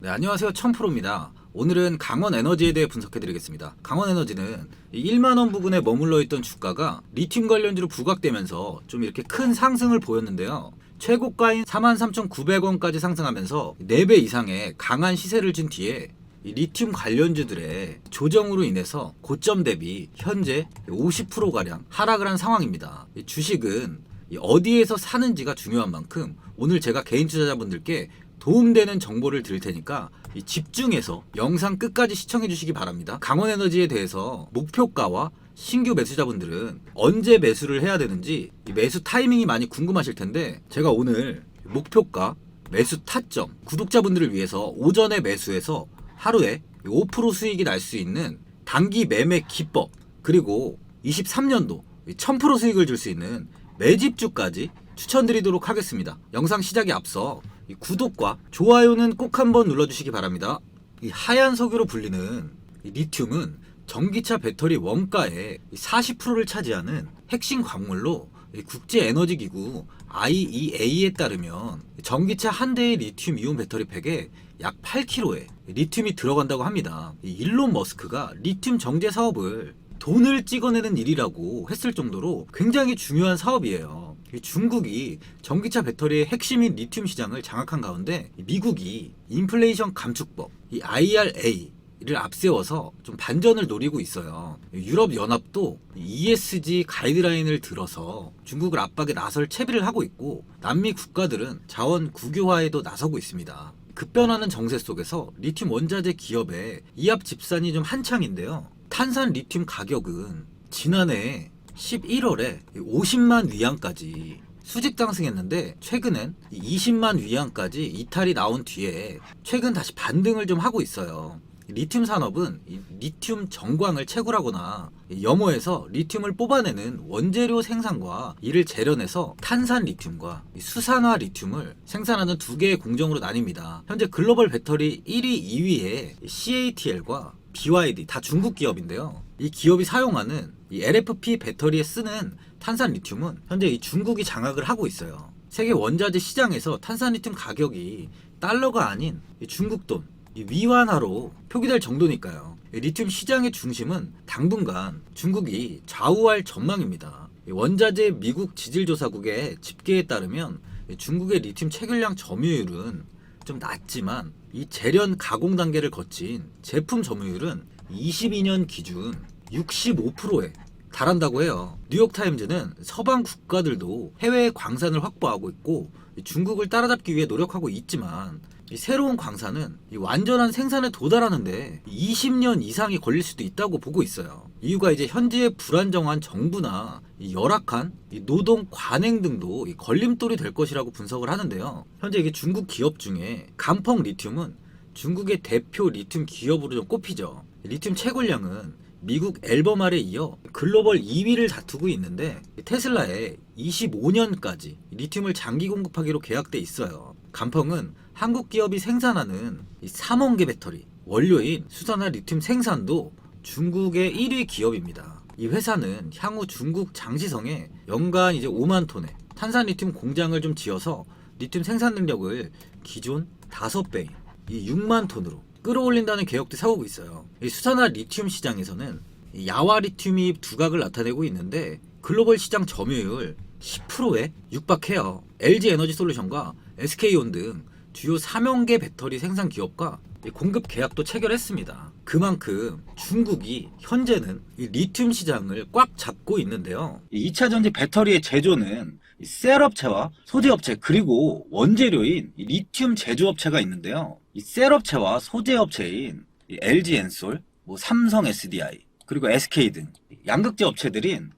네, 안녕하세요. 천프로입니다. 오늘은 강원에너지에 대해 분석해드리겠습니다. 강원에너지는 1만원 부근에 머물러 있던 주가가 리튬 관련주로 부각되면서 좀 이렇게 큰 상승을 보였는데요. 최고가인 43,900원까지 상승하면서 4배 이상의 강한 시세를 준 뒤에 이 리튬 관련주들의 조정으로 인해서 고점 대비 현재 50%가량 하락을 한 상황입니다. 이 주식은 어디에서 사는지가 중요한 만큼 오늘 제가 개인 투자자분들께 도움되는 정보를 드릴 테니까 집중해서 영상 끝까지 시청해 주시기 바랍니다. 강원에너지에 대해서 목표가와 신규 매수자분들은 언제 매수를 해야 되는지 매수 타이밍이 많이 궁금하실 텐데, 제가 오늘 목표가, 매수 타점, 구독자분들을 위해서 오전에 매수해서 하루에 5% 수익이 날 수 있는 단기 매매 기법, 그리고 23년도 1000% 수익을 줄 수 있는 매집주까지 추천드리도록 하겠습니다. 영상 시작에 앞서 구독과 좋아요는 꼭 한번 눌러주시기 바랍니다. 이 하얀 석유로 불리는 이 리튬은 전기차 배터리 원가의 40%를 차지하는 핵심 광물로 국제에너지기구 IEA에 따르면 전기차 한 대의 리튬 이온 배터리 팩에 약 8kg의 리튬이 들어간다고 합니다. 일론 머스크가 리튬 정제 사업을 돈을 찍어내는 일이라고 했을 정도로 굉장히 중요한 사업이에요. 중국이 전기차 배터리의 핵심인 리튬 시장을 장악한 가운데 미국이 인플레이션 감축법, 이 IRA를 앞세워서 좀 반전을 노리고 있어요. 유럽연합도 ESG 가이드라인을 들어서 중국을 압박에 나설 채비를 하고 있고, 남미 국가들은 자원 국유화에도 나서고 있습니다. 급변하는 정세 속에서 리튬 원자재 기업의 이합 집산이 좀 한창인데요. 탄산 리튬 가격은 지난해 11월에 50만 위안까지 수직 상승했는데, 최근엔 20만 위안까지 이탈이 나온 뒤에 최근 다시 반등을 좀 하고 있어요. 리튬 산업은 리튬 정광을 채굴하거나 염호에서 리튬을 뽑아내는 원재료 생산과 이를 재련해서 탄산 리튬과 수산화 리튬을 생산하는 두 개의 공정으로 나뉩니다. 현재 글로벌 배터리 1위, 2위에 CATL과 BYD 다 중국 기업인데요. 이 기업이 사용하는 이 LFP 배터리에 쓰는 탄산 리튬은 현재 이 중국이 장악을 하고 있어요. 세계 원자재 시장에서 탄산 리튬 가격이 달러가 아닌 중국 돈, 위안화로 표기될 정도니까요. 리튬 시장의 중심은 당분간 중국이 좌우할 전망입니다. 원자재 미국 지질조사국의 집계에 따르면 중국의 리튬 채굴량 점유율은 좀 낮지만 이 재련 가공 단계를 거친 제품 점유율은 22년 기준 65%에 달한다고 해요. 뉴욕타임즈는 서방 국가들도 해외에 광산을 확보하고 있고 중국을 따라잡기 위해 노력하고 있지만, 이 새로운 광산은 이 완전한 생산에 도달하는데 20년 이상이 걸릴 수도 있다고 보고 있어요. 이유가 이제 현재의 불안정한 정부나 이 열악한 이 노동 관행 등도 이 걸림돌이 될 것이라고 분석을 하는데요. 현재 이게 중국 기업 중에 감펑 리튬은 중국의 대표 리튬 기업으로 좀 꼽히죠. 리튬 채굴량은 미국 앨범알에 이어 글로벌 2위를 다투고 있는데, 테슬라에 25년까지 리튬을 장기 공급하기로 계약돼 있어요. 감펑은 한국 기업이 생산하는 3원 개 배터리 원료인 수산화 리튬 생산도 중국의 1위 기업입니다. 이 회사는 향후 중국 장시성에 연간 이제 5만 톤의 탄산 리튬 공장을 좀 지어서 리튬 생산 능력을 기존 5배인 이 6만 톤으로 끌어올린다는 계획도 세우고 있어요. 이 수산화 리튬 시장에서는 야화 리튬이 두각을 나타내고 있는데, 글로벌 시장 점유율 10%에 육박해요. LG 에너지 솔루션과 SK온 등 주요 3형계 배터리 생산 기업과 공급 계약도 체결했습니다. 그만큼 중국이 현재는 이 리튬 시장을 꽉 잡고 있는데요. 2차 전지 배터리의 제조는 셀업체와 소재업체, 그리고 원재료인 리튬 제조업체가 있는데요. 이 셀업체와 소재업체인 LG엔솔, 삼성 SDI, 그리고 SK 등 양극재 업체들인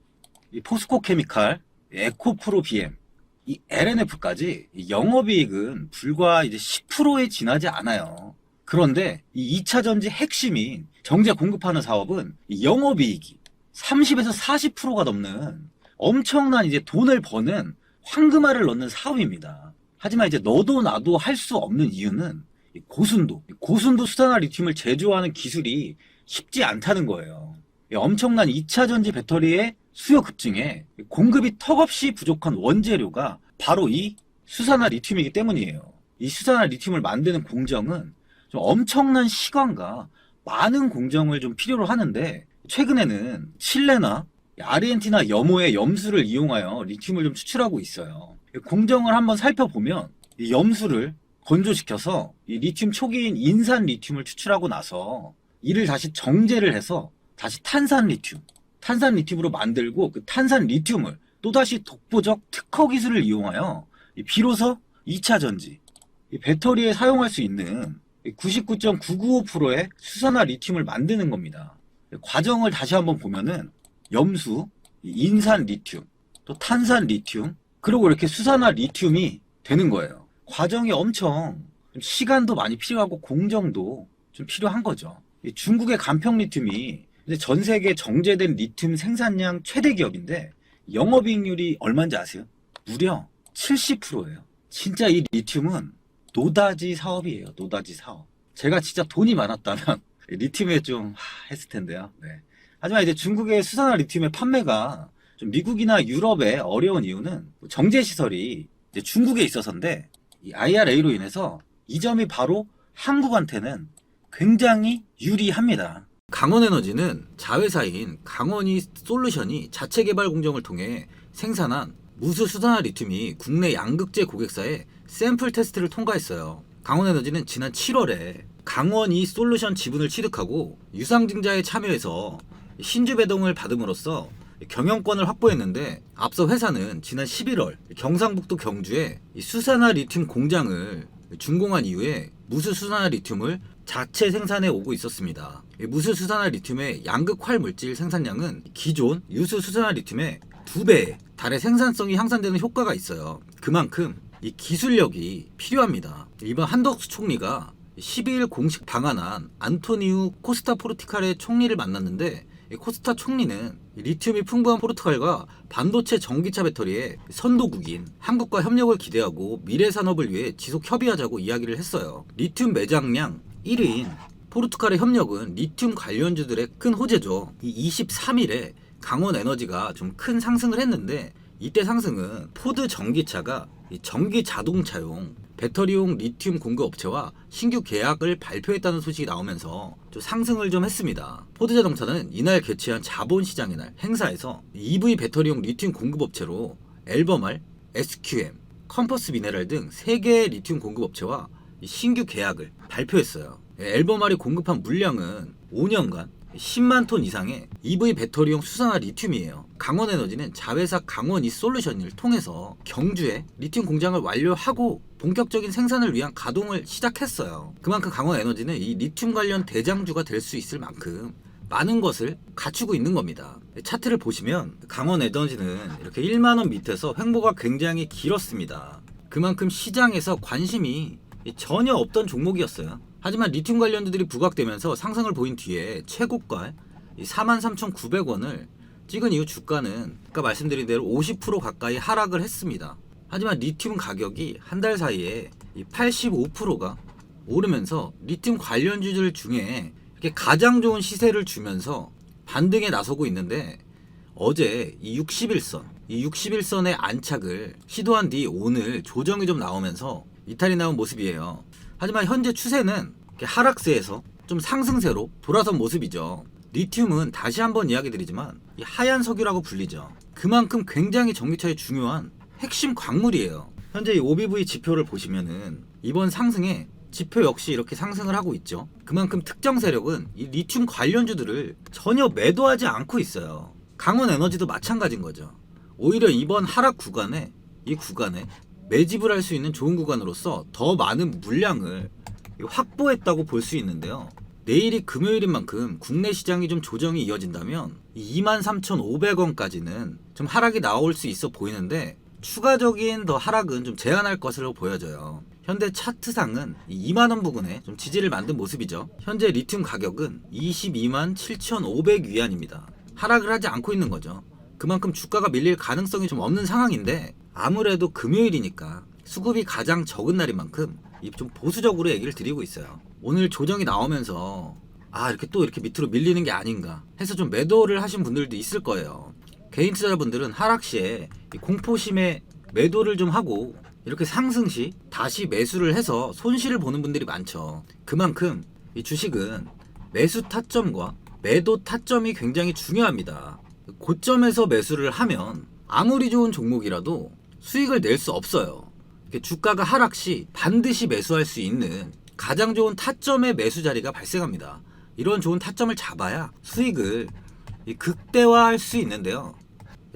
포스코케미칼, 에코프로 BM, 이 LNF까지 영업이익은 불과 이제 10%에 지나지 않아요. 그런데 이 2차 전지 핵심인 정제 공급하는 사업은 영업이익이 30에서 40%가 넘는 엄청난 이제 돈을 버는 황금알을 넣는 사업입니다. 하지만 이제 너도 나도 할 수 없는 이유는 고순도 수산화 리튬을 제조하는 기술이 쉽지 않다는 거예요. 엄청난 2차 전지 배터리의 수요 급증에 공급이 턱없이 부족한 원재료가 바로 이 수산화 리튬이기 때문이에요. 이 수산화 리튬을 만드는 공정은 좀 엄청난 시간과 많은 공정을 좀 필요로 하는데, 최근에는 칠레나 아르헨티나 염호의 염수를 이용하여 리튬을 좀 추출하고 있어요. 공정을 한번 살펴보면 이 염수를 건조시켜서 이 리튬 초기인 인산 리튬을 추출하고 나서 이를 다시 정제를 해서 다시 탄산 리튬으로 만들고, 그 탄산 리튬을 또다시 독보적 특허 기술을 이용하여 비로소 2차 전지, 이 배터리에 사용할 수 있는 99.995%의 수산화 리튬을 만드는 겁니다. 과정을 다시 한번 보면은 염수, 인산 리튬, 또 탄산 리튬, 그리고 이렇게 수산화 리튬이 되는 거예요. 과정이 엄청 시간도 많이 필요하고 공정도 좀 필요한 거죠. 중국의 간평 리튬이 전 세계 정제된 리튬 생산량 최대 기업인데 영업이익률이 얼마인지 아세요? 무려 70%예요. 진짜 이 리튬은 노다지 사업이에요. 노다지 사업. 제가 진짜 돈이 많았다면 리튬에 좀 했을 텐데요. 네. 하지만 이제 중국의 수산화 리튬의 판매가 좀 미국이나 유럽에 어려운 이유는 정제 시설이 이제 중국에 있어서인데, 이 IRA로 인해서 이 점이 바로 한국한테는 굉장히 유리합니다. 강원에너지는 자회사인 강원이 솔루션이 자체 개발 공정을 통해 생산한 무수 수산화 리튬이 국내 양극재 고객사에 샘플 테스트를 통과했어요. 강원에너지는 지난 7월에 강원이 솔루션 지분을 취득하고 유상증자에 참여해서 신주 배동을 받음으로써 경영권을 확보했는데, 앞서 회사는 지난 11월 경상북도 경주에 수산화 리튬 공장을 준공한 이후에 무수 수산화 리튬을 자체 생산해 오고 있었습니다. 무수 수산화 리튬의 양극 활물질 생산량은 기존 유수 수산화 리튬의 2배에 달해 생산성이 향상되는 효과가 있어요. 그만큼 이 기술력이 필요합니다. 이번 한덕수 총리가 12일 공식 방한한 안토니우 코스타 포르투갈의 총리를 만났는데, 코스타 총리는 리튬이 풍부한 포르투갈과 반도체 전기차 배터리의 선도국인 한국과 협력을 기대하고 미래 산업을 위해 지속 협의하자고 이야기를 했어요. 리튬 매장량 1위인 포르투갈의 협력은 리튬 관련주들의 큰 호재죠. 이 23일에 강원에너지가 좀 큰 상승을 했는데, 이때 상승은 포드 전기차가 전기 자동차용 배터리용 리튬 공급 업체와 신규 계약을 발표했다는 소식이 나오면서 좀 상승을 좀 했습니다. 포드자동차는 이날 개최한 자본시장의 날 행사에서 EV 배터리용 리튬 공급 업체로 엘버말, SQM, 컴퍼스 미네랄 등 3개의 리튬 공급 업체와 신규 계약을 발표했어요. 엘버말이 공급한 물량은 5년간 10만 톤 이상의 EV 배터리용 수산화 리튬이에요. 강원에너지는 자회사 강원 이솔루션을 통해서 경주에 리튬 공장을 완료하고 본격적인 생산을 위한 가동을 시작했어요. 그만큼 강원에너지는 이 리튬 관련 대장주가 될 수 있을 만큼 많은 것을 갖추고 있는 겁니다. 차트를 보시면 강원에너지는 이렇게 1만원 밑에서 횡보가 굉장히 길었습니다. 그만큼 시장에서 관심이 전혀 없던 종목이었어요. 하지만 리튬 관련주들이 부각되면서 상승을 보인 뒤에 최고가 43,900원을 찍은 이후 주가는 아까 말씀드린 대로 50% 가까이 하락을 했습니다. 하지만 리튬 가격이 한 달 사이에 85%가 오르면서 리튬 관련주들 중에 이렇게 가장 좋은 시세를 주면서 반등에 나서고 있는데, 어제 이 61선의 안착을 시도한 뒤 오늘 조정이 좀 나오면서 이탈이 나온 모습이에요. 하지만 현재 추세는 하락세에서 좀 상승세로 돌아선 모습이죠. 리튬은 다시 한번 이야기 드리지만 이 하얀 석유라고 불리죠. 그만큼 굉장히 전기차에 중요한 핵심 광물이에요. 현재 이 OBV 지표를 보시면은 이번 상승에 지표 역시 이렇게 상승을 하고 있죠. 그만큼 특정 세력은 이 리튬 관련주들을 전혀 매도하지 않고 있어요. 강원에너지도 마찬가지인 거죠. 오히려 이번 하락 구간에 매집을 할 수 있는 좋은 구간으로서 더 많은 물량을 확보했다고 볼 수 있는데요. 내일이 금요일인 만큼 국내 시장이 좀 조정이 이어진다면 23,500원까지는 좀 하락이 나올 수 있어 보이는데, 추가적인 더 하락은 좀 제한할 것으로 보여져요. 현재 차트상은 2만원 부근에 좀 지지를 만든 모습이죠. 현재 리튬 가격은 22만 7,500위안입니다. 하락을 하지 않고 있는 거죠. 그만큼 주가가 밀릴 가능성이 좀 없는 상황인데, 아무래도 금요일이니까 수급이 가장 적은 날인 만큼 좀 보수적으로 얘기를 드리고 있어요. 오늘 조정이 나오면서 이렇게 또 이렇게 밑으로 밀리는 게 아닌가 해서 좀 매도를 하신 분들도 있을 거예요. 개인 투자자분들은 하락 시에 공포심에 매도를 좀 하고 이렇게 상승 시 다시 매수를 해서 손실을 보는 분들이 많죠. 그만큼 이 주식은 매수 타점과 매도 타점이 굉장히 중요합니다. 고점에서 매수를 하면 아무리 좋은 종목이라도 수익을 낼 수 없어요. 주가가 하락 시 반드시 매수할 수 있는 가장 좋은 타점의 매수 자리가 발생합니다. 이런 좋은 타점을 잡아야 수익을 극대화할 수 있는데요.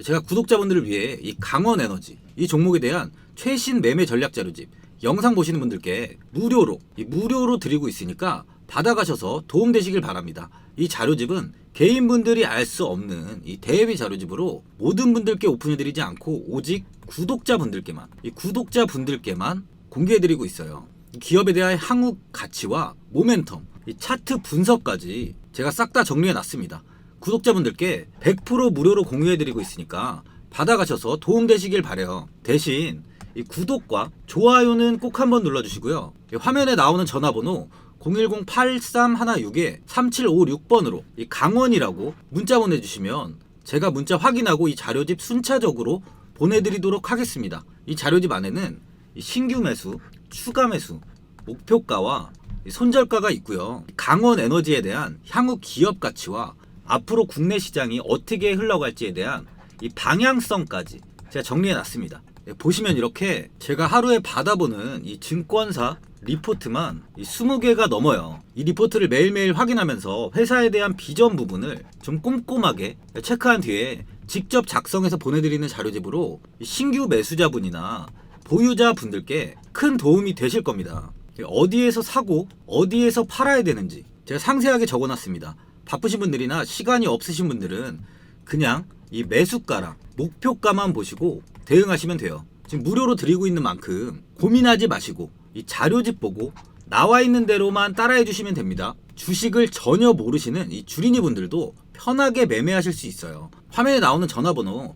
제가 구독자분들을 위해 이 강원에너지 이 종목에 대한 최신 매매 전략 자료집 영상 보시는 분들께 무료로 드리고 있으니까 받아가셔서 도움되시길 바랍니다. 이 자료집은 개인분들이 알 수 없는 이 대비 자료집으로 모든 분들께 오픈해드리지 않고 오직 구독자분들께만 공개해드리고 있어요. 이 기업에 대한 향후 가치와 모멘텀, 이 차트 분석까지 제가 싹 다 정리해놨습니다. 구독자분들께 100% 무료로 공유해드리고 있으니까 받아가셔서 도움되시길 바래요. 대신 이 구독과 좋아요는 꼭 한번 눌러주시고요. 화면에 나오는 전화번호 010-8316-3756번으로 이 강원이라고 문자 보내주시면 제가 문자 확인하고 이 자료집 순차적으로 보내드리도록 하겠습니다. 이 자료집 안에는 이 신규 매수, 추가 매수, 목표가와 손절가가 있고요. 강원에너지에 대한 향후 기업 가치와 앞으로 국내 시장이 어떻게 흘러갈지에 대한 이 방향성까지 제가 정리해놨습니다. 보시면 이렇게 제가 하루에 받아보는 이 증권사 리포트만 20개가 넘어요. 이 리포트를 매일매일 확인하면서 회사에 대한 비전 부분을 좀 꼼꼼하게 체크한 뒤에 직접 작성해서 보내드리는 자료집으로 신규 매수자분이나 보유자분들께 큰 도움이 되실 겁니다. 어디에서 사고 어디에서 팔아야 되는지 제가 상세하게 적어놨습니다. 바쁘신 분들이나 시간이 없으신 분들은 그냥 이 매수가랑 목표가만 보시고 대응하시면 돼요. 지금 무료로 드리고 있는 만큼 고민하지 마시고 이 자료집 보고 나와 있는 대로만 따라해 주시면 됩니다. 주식을 전혀 모르시는 이 주린이 분들도 편하게 매매하실 수 있어요. 화면에 나오는 전화번호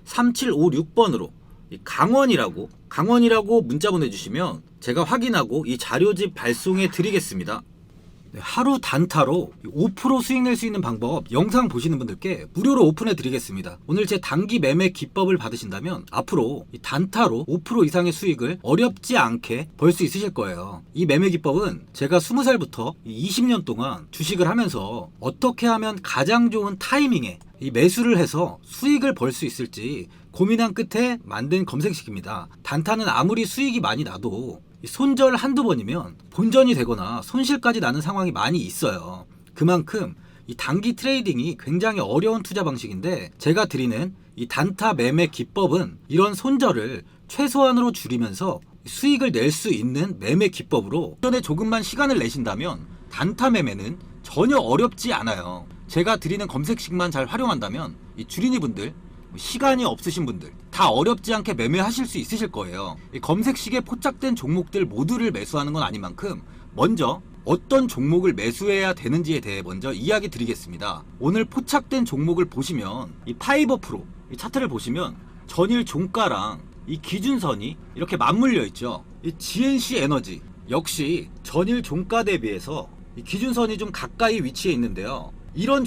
010-8316-3756번으로 강원이라고 문자 보내주시면 제가 확인하고 이 자료집 발송해 드리겠습니다. 하루 단타로 5% 수익 낼 수 있는 방법 영상 보시는 분들께 무료로 오픈해 드리겠습니다. 오늘 제 단기 매매 기법을 받으신다면 앞으로 이 단타로 5% 이상의 수익을 어렵지 않게 벌 수 있으실 거예요. 이 매매 기법은 제가 20살부터 20년 동안 주식을 하면서 어떻게 하면 가장 좋은 타이밍에 이 매수를 해서 수익을 벌 수 있을지 고민한 끝에 만든 검색식입니다. 단타는 아무리 수익이 많이 나도 손절 한두 번이면 본전이 되거나 손실까지 나는 상황이 많이 있어요. 그만큼 이 단기 트레이딩이 굉장히 어려운 투자 방식인데 제가 드리는 이 단타 매매 기법은 이런 손절을 최소한으로 줄이면서 수익을 낼 수 있는 매매 기법으로 전에 조금만 시간을 내신다면 단타 매매는 전혀 어렵지 않아요. 제가 드리는 검색식만 잘 활용한다면 이 주린이 분들, 시간이 없으신 분들 다 어렵지 않게 매매하실 수 있으실 거예요. 이 검색식에 포착된 종목들 모두를 매수하는 건 아닌 만큼 먼저 어떤 종목을 매수해야 되는지에 대해 먼저 이야기 드리겠습니다. 오늘 포착된 종목을 보시면 이 파이버 프로 이 차트를 보시면 전일 종가랑 이 기준선이 이렇게 맞물려 있죠. 이 GNC 에너지 역시 전일 종가 대비해서 이 기준선이 좀 가까이 위치해 있는데요. 이런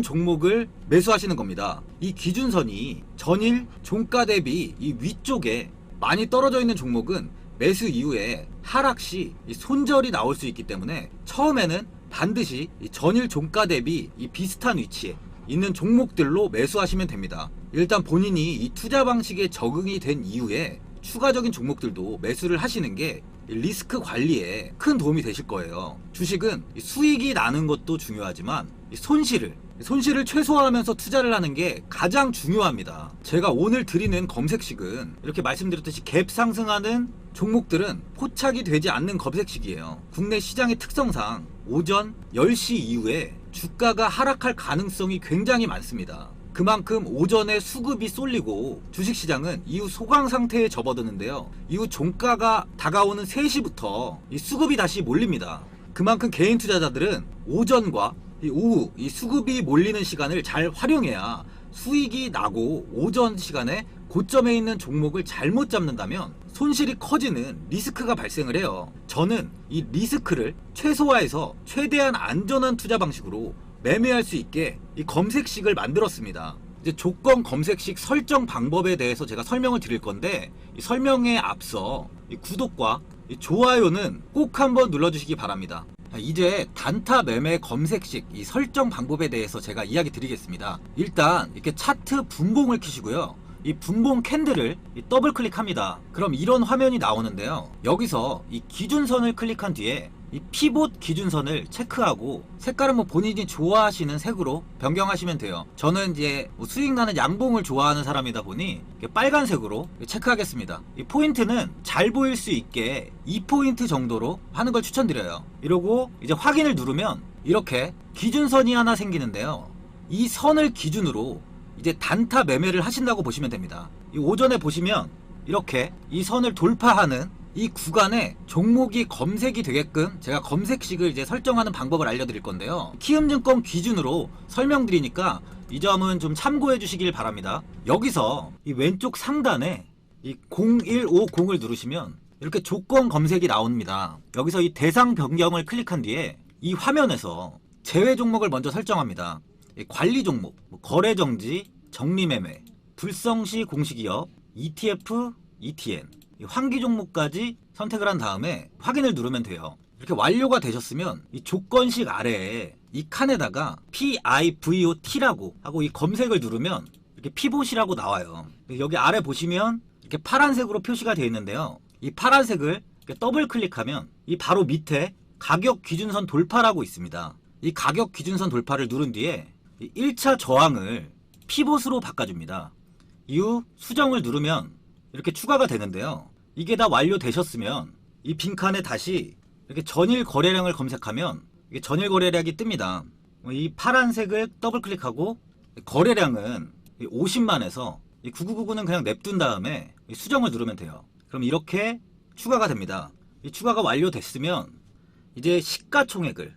종목을 매수하시는 겁니다. 이 기준선이 전일 종가 대비 이 위쪽에 많이 떨어져 있는 종목은 매수 이후에 하락 시 이 손절이 나올 수 있기 때문에 처음에는 반드시 이 전일 종가 대비 이 비슷한 위치에 있는 종목들로 매수하시면 됩니다. 일단 본인이 이 투자 방식에 적응이 된 이후에 추가적인 종목들도 매수를 하시는 게 리스크 관리에 큰 도움이 되실 거예요. 주식은 수익이 나는 것도 중요하지만 손실을 최소화하면서 투자를 하는 게 가장 중요합니다. 제가 오늘 드리는 검색식은 이렇게 말씀드렸듯이 갭 상승하는 종목들은 포착이 되지 않는 검색식이에요. 국내 시장의 특성상 오전 10시 이후에 주가가 하락할 가능성이 굉장히 많습니다. 그만큼 오전에 수급이 쏠리고 주식시장은 이후 소강 상태에 접어드는데요. 이후 종가가 다가오는 3시부터 이 수급이 다시 몰립니다. 그만큼 개인 투자자들은 오전과 이 오후 이 수급이 몰리는 시간을 잘 활용해야 수익이 나고 오전 시간에 고점에 있는 종목을 잘못 잡는다면 손실이 커지는 리스크가 발생을 해요. 저는 이 리스크를 최소화해서 최대한 안전한 투자 방식으로 매매할 수 있게 이 검색식을 만들었습니다. 이제 조건 검색식 설정 방법에 대해서 제가 설명을 드릴 건데, 이 설명에 앞서 이 구독과 이 좋아요는 꼭 한번 눌러주시기 바랍니다. 이제 단타 매매 검색식 이 설정 방법에 대해서 제가 이야기 드리겠습니다. 일단 이렇게 차트 분봉을 켜시고요. 이 분봉 캔들을 더블 클릭합니다. 그럼 이런 화면이 나오는데요. 여기서 이 기준선을 클릭한 뒤에 이 피봇 기준선을 체크하고 색깔은 뭐 본인이 좋아하시는 색으로 변경하시면 돼요. 저는 이제 수익 나는 양봉을 좋아하는 사람이다 보니 빨간색으로 체크하겠습니다. 이 포인트는 잘 보일 수 있게 2포인트 정도로 하는 걸 추천드려요. 이러고 이제 확인을 누르면 이렇게 기준선이 하나 생기는데요. 이 선을 기준으로 이제 단타 매매를 하신다고 보시면 됩니다. 이 오전에 보시면 이렇게 이 선을 돌파하는 이 구간에 종목이 검색이 되게끔 제가 검색식을 이제 설정하는 방법을 알려드릴 건데요. 키움증권 기준으로 설명드리니까 이 점은 좀 참고해 주시길 바랍니다. 여기서 이 왼쪽 상단에 이 0150을 누르시면 이렇게 조건 검색이 나옵니다. 여기서 이 대상 변경을 클릭한 뒤에 이 화면에서 제외 종목을 먼저 설정합니다. 관리 종목, 거래 정지, 정리 매매, 불성시 공시기업, ETF, ETN, 환기 종목까지 선택을 한 다음에 확인을 누르면 돼요. 이렇게 완료가 되셨으면 이 조건식 아래에 이 칸에다가 PIVOT라고 하고 이 검색을 누르면 이렇게 피봇이라고 나와요. 여기 아래 보시면 이렇게 파란색으로 표시가 되어 있는데요. 이 파란색을 이렇게 더블 클릭하면 이 바로 밑에 가격 기준선 돌파라고 있습니다. 이 가격 기준선 돌파를 누른 뒤에 1차 저항을 피봇으로 바꿔줍니다. 이후 수정을 누르면 이렇게 추가가 되는데요. 이게 다 완료되셨으면 이 빈칸에 다시 이렇게 전일 거래량을 검색하면 이게 전일 거래량이 뜹니다. 이 파란색을 더블 클릭하고 거래량은 50만에서 9999는 그냥 냅둔 다음에 수정을 누르면 돼요. 그럼 이렇게 추가가 됩니다. 이 추가가 완료됐으면 이제 시가총액을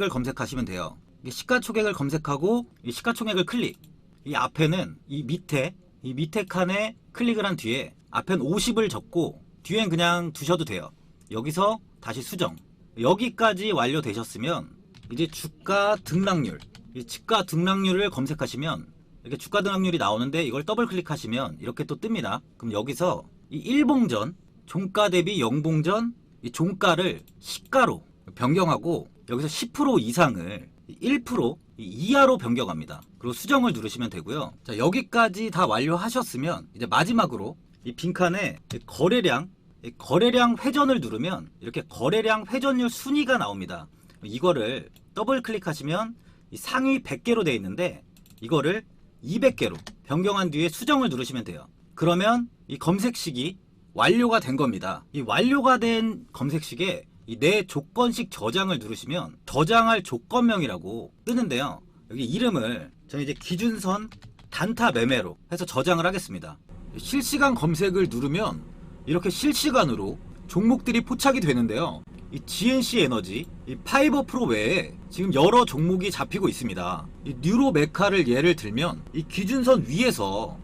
검색하시면 돼요. 시가총액을 검색하고 이 시가총액을 클릭. 이 앞에는 이 밑에 칸에 클릭을 한 뒤에 앞엔 50을 적고 뒤엔 그냥 두셔도 돼요. 여기서 다시 수정. 여기까지 완료되셨으면 이제 주가 등락률. 이 주가 등락률을 검색하시면 이렇게 주가 등락률이 나오는데 이걸 더블 클릭하시면 이렇게 또 뜹니다. 그럼 여기서 이 일봉전, 종가 대비 영봉전 이 종가를 시가로 변경하고 여기서 10% 이상을 1% 이하로 변경합니다. 그리고 수정을 누르시면 되고요. 자, 여기까지 다 완료하셨으면 이제 마지막으로 이 빈칸에 거래량 회전을 누르면 이렇게 거래량 회전율 순위가 나옵니다. 이거를 더블 클릭하시면 이 상위 100개로 되어 있는데 이거를 200개로 변경한 뒤에 수정을 누르시면 돼요. 그러면 이 검색식이 완료가 된 겁니다. 이 완료가 된 검색식에 이 내 조건식 저장을 누르시면 저장할 조건명이라고 뜨는데요. 여기 이름을 저는 이제 기준선 단타 매매로 해서 저장을 하겠습니다. 실시간 검색을 누르면 이렇게 실시간으로 종목들이 포착이 되는데요. 이 GNC 에너지, 이 파이버 프로 외에 지금 여러 종목이 잡히고 있습니다. 이 뉴로메카를 예를 들면 이 기준선 위에서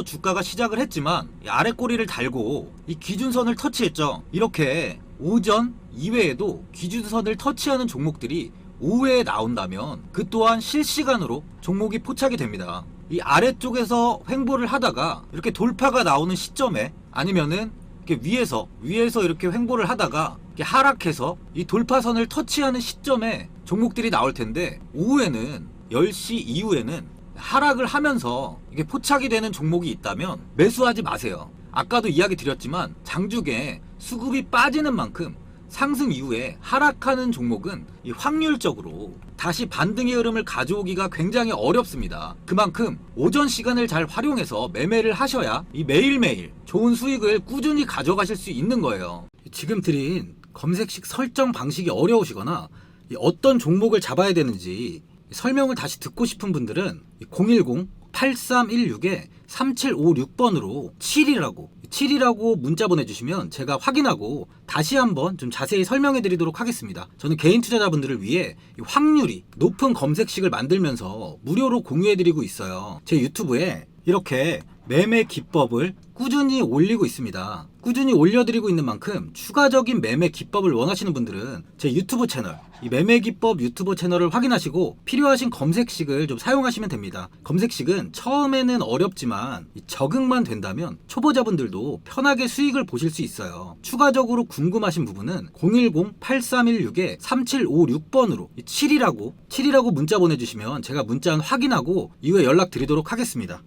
주가가 시작을 했지만 이 아래 꼬리를 달고 이 기준선을 터치했죠. 이렇게 오전 이외에도 기준선을 터치하는 종목들이 오후에 나온다면 그 또한 실시간으로 종목이 포착이 됩니다. 이 아래쪽에서 횡보를 하다가 이렇게 돌파가 나오는 시점에 아니면은 이렇게 위에서 이렇게 횡보를 하다가 이렇게 하락해서 이 돌파선을 터치하는 시점에 종목들이 나올 텐데 오후에는 10시 이후에는 하락을 하면서 이게 포착이 되는 종목이 있다면 매수하지 마세요. 아까도 이야기 드렸지만 장중에 수급이 빠지는 만큼 상승 이후에 하락하는 종목은 이 확률적으로 다시 반등의 흐름을 가져오기가 굉장히 어렵습니다. 그만큼 오전 시간을 잘 활용해서 매매를 하셔야 이 매일매일 좋은 수익을 꾸준히 가져가실 수 있는 거예요. 지금 드린 검색식 설정 방식이 어려우시거나 어떤 종목을 잡아야 되는지 설명을 다시 듣고 싶은 분들은 010-8316-3756번으로 7이라고 문자 보내주시면 제가 확인하고 다시 한번 좀 자세히 설명해 드리도록 하겠습니다. 저는 개인 투자자분들을 위해 확률이 높은 검색식을 만들면서 무료로 공유해 드리고 있어요. 제 유튜브에 이렇게 매매 기법을 꾸준히 올리고 있습니다. 꾸준히 올려드리고 있는 만큼 추가적인 매매 기법을 원하시는 분들은 제 유튜브 채널, 이 매매 기법 유튜브 채널을 확인하시고 필요하신 검색식을 좀 사용하시면 됩니다. 검색식은 처음에는 어렵지만 적응만 된다면 초보자분들도 편하게 수익을 보실 수 있어요. 추가적으로 궁금하신 부분은 010-8316-3756번으로 7이라고 문자 보내주시면 제가 문자 확인하고 이후에 연락드리도록 하겠습니다.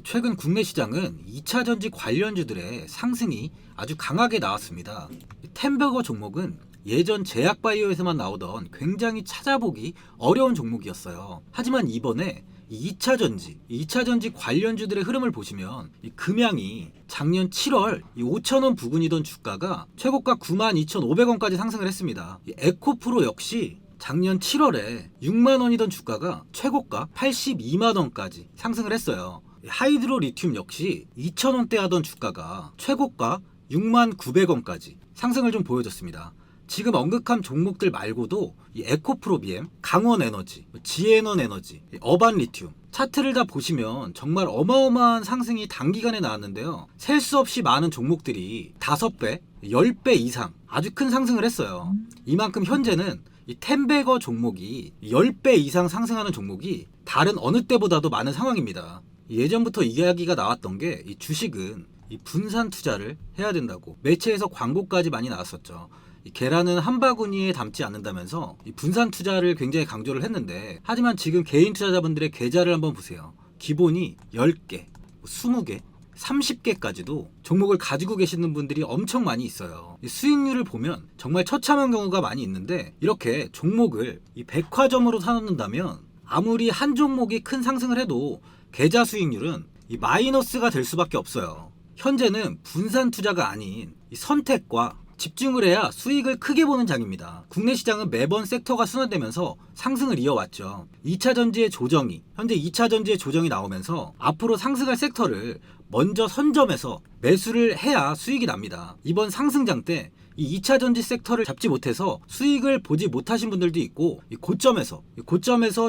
최근 국내 시장은 2차전지 관련주들의 상승이 아주 강하게 나왔습니다. 템버거 종목은 예전 제약바이오에서만 나오던 굉장히 찾아보기 어려운 종목이었어요. 하지만 이번에 2차전지 관련주들의 흐름을 보시면 이 금양이 작년 7월 5,000원 부근이던 주가가 최고가 92,500원까지 상승을 했습니다. 에코프로 역시 작년 7월에 6만원이던 주가가 최고가 82만원까지 상승을 했어요. 하이드로 리튬 역시 2,000원대 하던 주가가 최고가 69,900원까지 상승을 좀 보여줬습니다. 지금 언급한 종목들 말고도 이 에코프로비엠, 강원에너지, 지에너에너지, 어반리튬 차트를 다 보시면 정말 어마어마한 상승이 단기간에 나왔는데요. 셀 수 없이 많은 종목들이 5배, 10배 이상 아주 큰 상승을 했어요. 이만큼 현재는 이 템베거 종목이 10배 이상 상승하는 종목이 다른 어느 때보다도 많은 상황입니다. 예전부터 이야기가 나왔던 게 이 주식은 이 분산 투자를 해야 된다고 매체에서 광고까지 많이 나왔었죠. 이 계란은 한 바구니에 담지 않는다면서 이 분산 투자를 굉장히 강조를 했는데, 하지만 지금 개인 투자자분들의 계좌를 한번 보세요. 기본이 10개, 20개, 30개까지도 종목을 가지고 계시는 분들이 엄청 많이 있어요. 이 수익률을 보면 정말 처참한 경우가 많이 있는데, 이렇게 종목을 이 백화점으로 사놓는다면 아무리 한 종목이 큰 상승을 해도 계좌 수익률은 이 마이너스가 될 수밖에 없어요. 현재는 분산 투자가 아닌 이 선택과 집중을 해야 수익을 크게 보는 장입니다. 국내 시장은 매번 섹터가 순환되면서 상승을 이어왔죠. 2차전지의 조정이, 현재 2차전지의 조정이 나오면서 앞으로 상승할 섹터를 먼저 선점해서 매수를 해야 수익이 납니다. 이번 상승장 때 이 2차전지 섹터를 잡지 못해서 수익을 보지 못하신 분들도 있고, 이 고점에서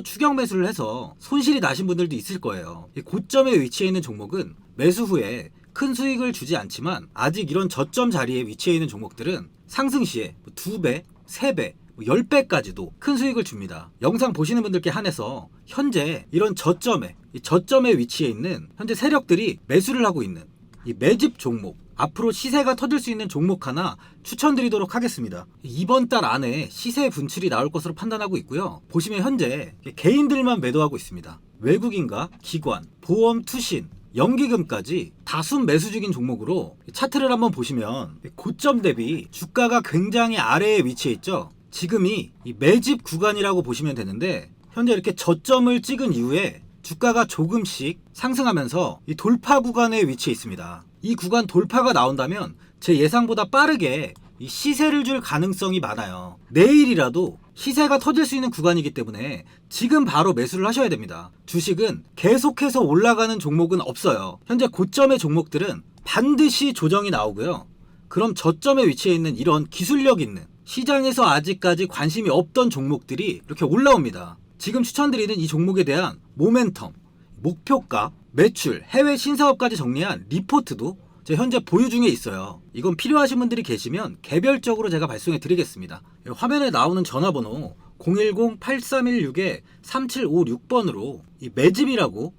추격 매수를 해서 손실이 나신 분들도 있을 거예요. 이 고점에 위치해 있는 종목은 매수 후에 큰 수익을 주지 않지만, 아직 이런 저점 자리에 위치해 있는 종목들은 상승 시에 2배, 3배, 10배까지도 큰 수익을 줍니다. 영상 보시는 분들께 한해서 현재 이런 저점에 위치해 있는 현재 세력들이 매수를 하고 있는 이 매집 종목, 앞으로 시세가 터질 수 있는 종목 하나 추천드리도록 하겠습니다. 이번 달 안에 시세 분출이 나올 것으로 판단하고 있고요. 보시면 현재 개인들만 매도하고 있습니다. 외국인과 기관, 보험, 투신, 연기금까지 다수 매수 중인 종목으로 차트를 한번 보시면 고점 대비 주가가 굉장히 아래에 위치해 있죠. 지금이 이 매집 구간이라고 보시면 되는데, 현재 이렇게 저점을 찍은 이후에 주가가 조금씩 상승하면서 이 돌파 구간에 위치해 있습니다. 이 구간 돌파가 나온다면 제 예상보다 빠르게 이 시세를 줄 가능성이 많아요. 내일이라도 시세가 터질 수 있는 구간이기 때문에 지금 바로 매수를 하셔야 됩니다. 주식은 계속해서 올라가는 종목은 없어요. 현재 고점의 종목들은 반드시 조정이 나오고요. 그럼 저점에 위치해 있는 이런 기술력 있는, 시장에서 아직까지 관심이 없던 종목들이 이렇게 올라옵니다. 지금 추천드리는 이 종목에 대한 모멘텀, 목표가, 매출, 해외 신사업까지 정리한 리포트도 제 현재 보유 중에 있어요. 이건 필요하신 분들이 계시면 개별적으로 제가 발송해 드리겠습니다. 화면에 나오는 전화번호 010-8316-3756번으로 이 매집이라고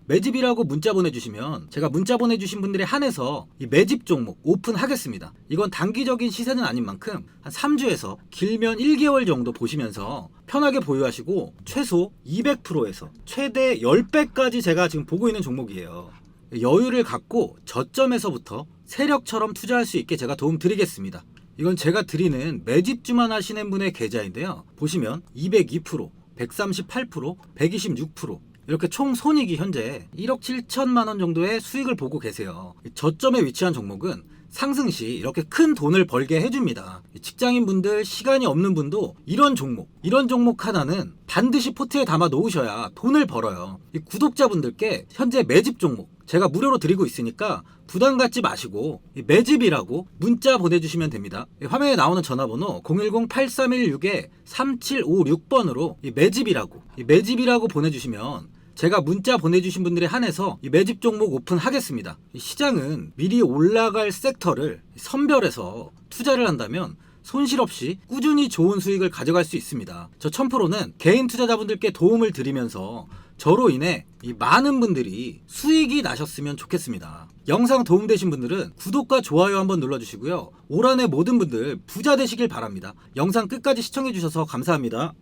문자 보내주시면 제가 문자 보내주신 분들에 한해서 이 매집 종목 오픈하겠습니다. 이건 단기적인 시세는 아닌 만큼 한 3주에서 길면 1개월 정도 보시면서 편하게 보유하시고, 최소 200%에서 최대 10배까지 제가 지금 보고 있는 종목이에요. 여유를 갖고 저점에서부터 세력처럼 투자할 수 있게 제가 도움 드리겠습니다. 이건 제가 드리는 매집주만 하시는 분의 계좌인데요. 보시면 202%, 138%, 126% 이렇게 총 손익이 현재 1억 7천만 원 정도의 수익을 보고 계세요. 저점에 위치한 종목은 상승 시 이렇게 큰 돈을 벌게 해줍니다. 직장인분들, 시간이 없는 분도 이런 종목 하나는 반드시 포트에 담아 놓으셔야 돈을 벌어요. 이 구독자분들께 현재 매집 종목 제가 무료로 드리고 있으니까 부담 갖지 마시고 매집이라고 문자 보내주시면 됩니다. 화면에 나오는 전화번호 010-8316-3756번으로 매집이라고 보내주시면 제가 문자 보내주신 분들에 한해서 이 매집 종목 오픈하겠습니다. 이 시장은 미리 올라갈 섹터를 선별해서 투자를 한다면 손실 없이 꾸준히 좋은 수익을 가져갈 수 있습니다. 저 1000%는 개인 투자자분들께 도움을 드리면서 저로 인해 이 많은 분들이 수익이 나셨으면 좋겠습니다. 영상 도움되신 분들은 구독과 좋아요 한번 눌러주시고요. 올 한해 모든 분들 부자 되시길 바랍니다. 영상 끝까지 시청해주셔서 감사합니다.